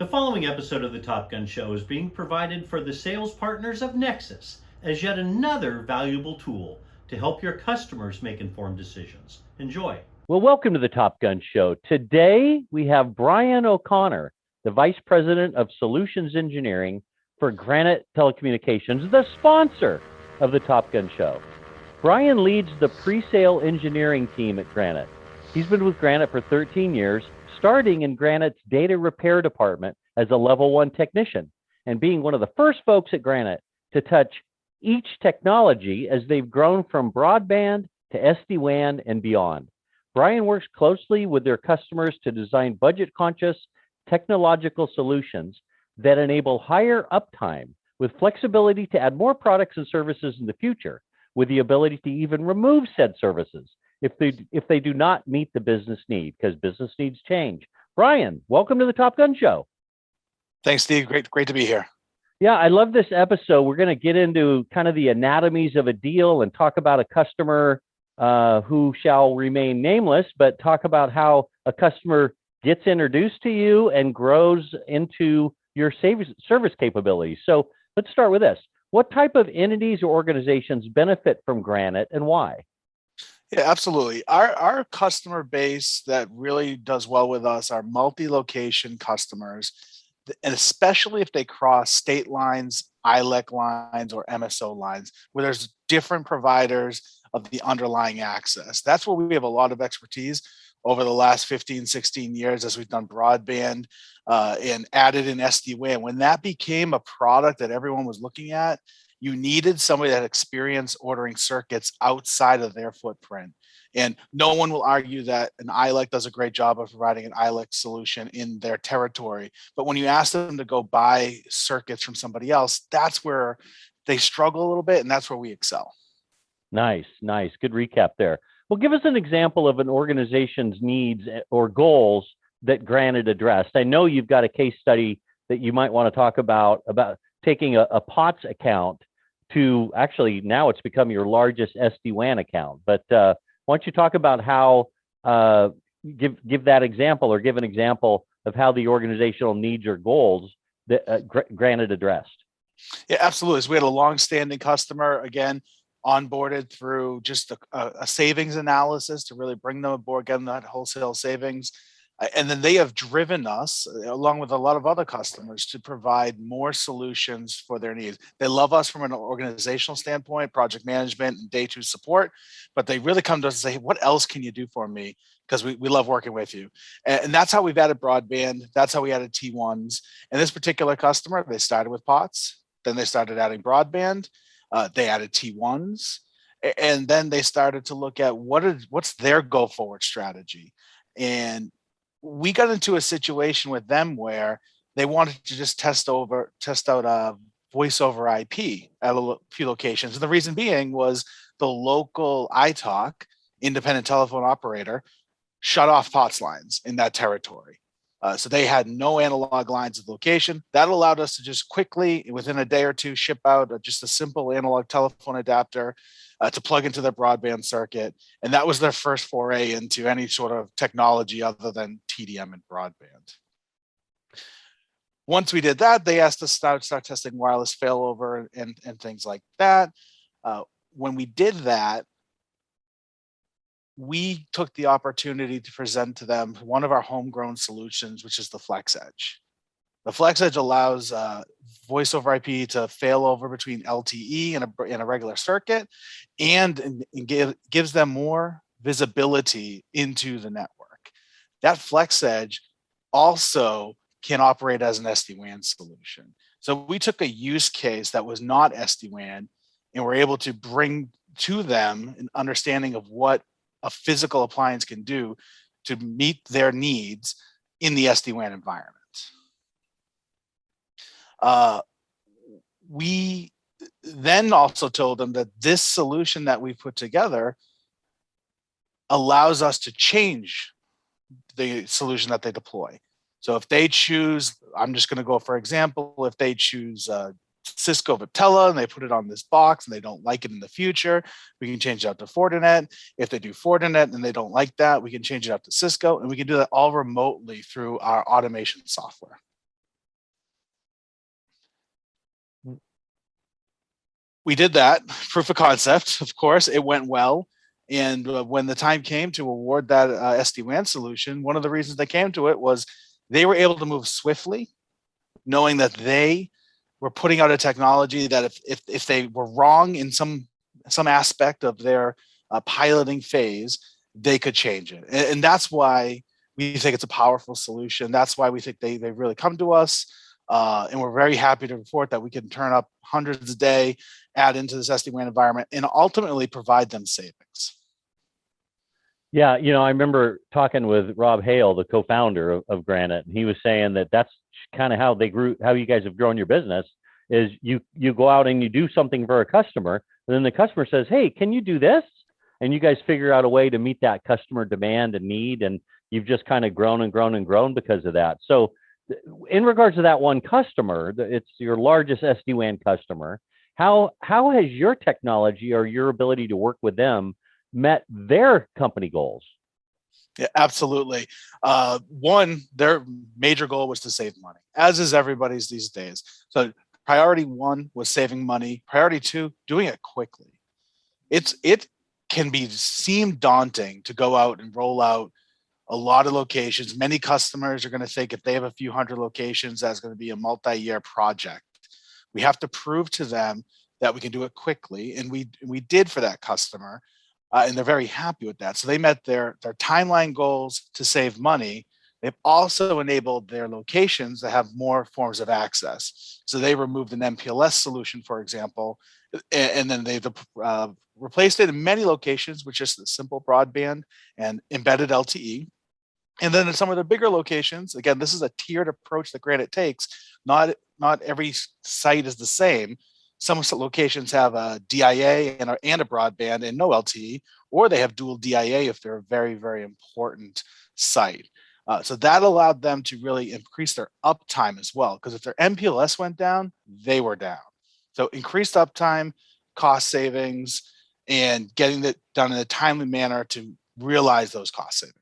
The following episode of the Top Gun Show is being provided for the sales partners of NXTSYS as yet another valuable tool to help your customers make informed decisions. Enjoy. Well, welcome to the Top Gun Show. Today, we have Brian O'Connor, the Vice President of Solutions Engineering for Granite Telecommunications, the sponsor of the Top Gun Show. Brian leads the pre-sale engineering team at Granite. He's been with Granite for 13 years, starting in Granite's data repair department as a level 1 technician, and being one of the first folks at Granite to touch each technology as they've grown from broadband to SD-WAN and beyond. Brian works closely with their customers to design budget-conscious technological solutions that enable higher uptime with flexibility to add more products and services in the future, with the ability to even remove said services if they do not meet the business need, because business needs change. Brian, welcome to the Top Gun Show. Thanks, Steve. Great to be here. Yeah, I love this episode. We're going to get into kind of the anatomies of a deal and talk about a customer who shall remain nameless, but talk about how a customer gets introduced to you and grows into your service capabilities. So let's start with this. What type of entities or organizations benefit from Granite and why? Yeah, absolutely. Our customer base that really does well with us are multi-location customers, and especially if they cross state lines, ILEC lines, or MSO lines, where there's different providers of the underlying access. That's where we have a lot of expertise over the last 15, 16 years as we've done broadband and added in SD-WAN. When that became a product that everyone was looking at, you needed somebody that had experience ordering circuits outside of their footprint. And no one will argue that an ILEC does a great job of providing an ILEC solution in their territory. But when you ask them to go buy circuits from somebody else, that's where they struggle a little bit, and that's where we excel. Nice. Good recap there. Well, give us an example of an organization's needs or goals that Granite addressed. I know you've got a case study that you might want to talk about taking a POTS account to actually now it's become your largest SD-WAN account. But why don't you talk about how, give that example or give an example of how the organizational needs or goals that Granite addressed. Yeah, absolutely. So we had a long-standing customer, again, onboarded through just a savings analysis to really bring them aboard, get them that wholesale savings. And then they have driven us, along with a lot of other customers, to provide more solutions for their needs. They love us from an organizational standpoint, project management and day 2 support, but they really come to us and say, hey, what else can you do for me? Because we love working with you. And that's how we've added broadband. That's how we added T1s. And this particular customer, they started with POTS. Then they started adding broadband. They added T1s. And then they started to look at what's their go forward strategy. And we got into a situation with them where they wanted to just test out voice over IP at a few locations. And the reason being was the local ITOC, independent telephone operator, shut off POTS lines in that territory. So they had no analog lines of location. That allowed us to just quickly, within a day or two, ship out just a simple analog telephone adapter to plug into their broadband circuit. And that was their first foray into any sort of technology other than TDM and broadband. Once we did that, they asked us to start testing wireless failover and things like that. When we did that, we took the opportunity to present to them one of our homegrown solutions, which is the FlexEdge. The FlexEdge allows voice over IP to fail over between LTE and a regular circuit, and gives them more visibility into the network. That FlexEdge also can operate as an SD-WAN solution. So we took a use case that was not SD-WAN, and we're able to bring to them an understanding of what a physical appliance can do to meet their needs in the SD-WAN environment. We then also told them that this solution that we put together allows us to change the solution that they deploy. So if they choose, I'm just going to go for example, if they choose Cisco Viptela and they put it on this box and they don't like it in the future, we can change it out to Fortinet. If they do Fortinet and they don't like that, we can change it out to Cisco, and we can do that all remotely through our automation software. We did that proof of concept. Of course, it went well. And when the time came to award that SD-WAN solution, one of the reasons they came to it was they were able to move swiftly, knowing that they were putting out a technology that if they were wrong in some aspect of their piloting phase, they could change it. And that's why we think it's a powerful solution. That's why we think they really come to us. And we're very happy to report that we can turn up hundreds a day, add into this SD-WAN environment, and ultimately provide them savings. Yeah, I remember talking with Rob Hale, the co-founder of Granite, and he was saying that that's kind of how they grew, how you guys have grown your business, is you go out and you do something for a customer, and then the customer says, hey, can you do this? And you guys figure out a way to meet that customer demand and need, and you've just kind of grown and grown and grown because of that. So in regards to that one customer, it's your largest SD-WAN customer, how has your technology or your ability to work with them met their company goals? Yeah, absolutely. One, their major goal was to save money, as is everybody's these days. So priority one was saving money. Priority two, doing it quickly. It can seem daunting to go out and roll out a lot of locations. Many customers are going to think if they have a few hundred locations, that's going to be a multi-year project. We have to prove to them that we can do it quickly, and we did for that customer. And they're very happy with that. So they met their timeline goals to save money. They've also enabled their locations to have more forms of access. So they removed an MPLS solution, for example, and then they've replaced it in many locations with just a simple broadband and embedded LTE. And then in some of the bigger locations, again, this is a tiered approach that Granite takes. Not every site is the same. Some locations have a DIA and a broadband and no LTE, or they have dual DIA if they're a very, very important site. So that allowed them to really increase their uptime as well, because if their MPLS went down, they were down. So increased uptime, cost savings, and getting it done in a timely manner to realize those cost savings.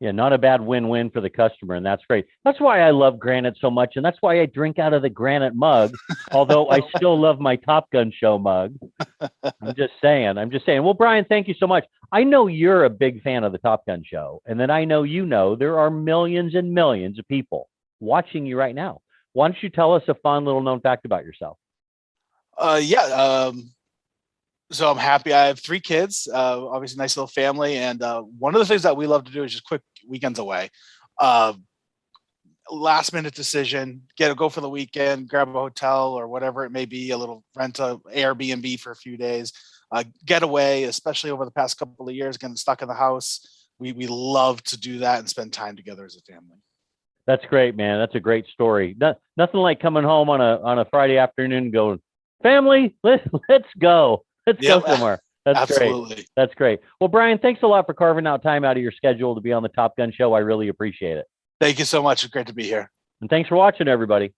Yeah, not a bad win-win for the customer, and that's great. That's why I love Granite so much, and that's why I drink out of the Granite mug, although I still love my Top Gun show mug. I'm just saying. Well, Brian, thank you so much. I know you're a big fan of the Top Gun show, and then I know there are millions and millions of people watching you right now. Why don't you tell us a fun little known fact about yourself? So I'm happy. I have 3 kids, obviously nice little family. And one of the things that we love to do is just quick weekends away. Last minute decision, go for the weekend, grab a hotel or whatever it may be, rent a Airbnb for a few days, get away, especially over the past couple of years, getting stuck in the house. We love to do that and spend time together as a family. That's great, man. That's a great story. Nothing like coming home on a Friday afternoon and going, family, let's go. Let's go somewhere. That's absolutely great. That's great. Well, Brian, thanks a lot for carving out time out of your schedule to be on the Top Gun show. I really appreciate it. Thank you so much. It's great to be here. And thanks for watching, everybody.